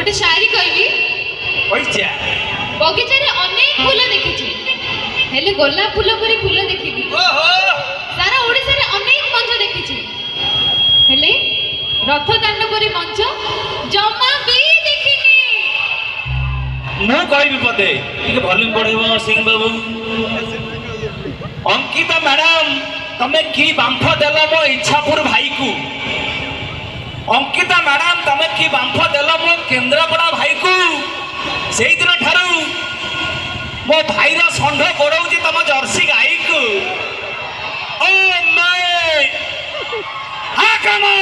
गोटे शायरी कहबी पैसा बगीचा रे अनेक फूल देखिछि हेले गोलाप फूल परी फूल देखिबी सारा ओडिसा रे अनेक मंच देखिछि हेले रथ दांड परी मंच जमा भी देखिनी मु कहबी पदे ठीक वॉल्यूम बढ़ेबो सिंह बाबू अंकिता मैडम तमे की बांफ देला मो इच्छापुर भाई को अंकिता मैडम तमे की बांफ देला मो केंद्रापड़ा भाई को सेई दिन ठारू मो भाई रा संढ गोड़ौची तम जर्सी गाई को ओ माय हा कमा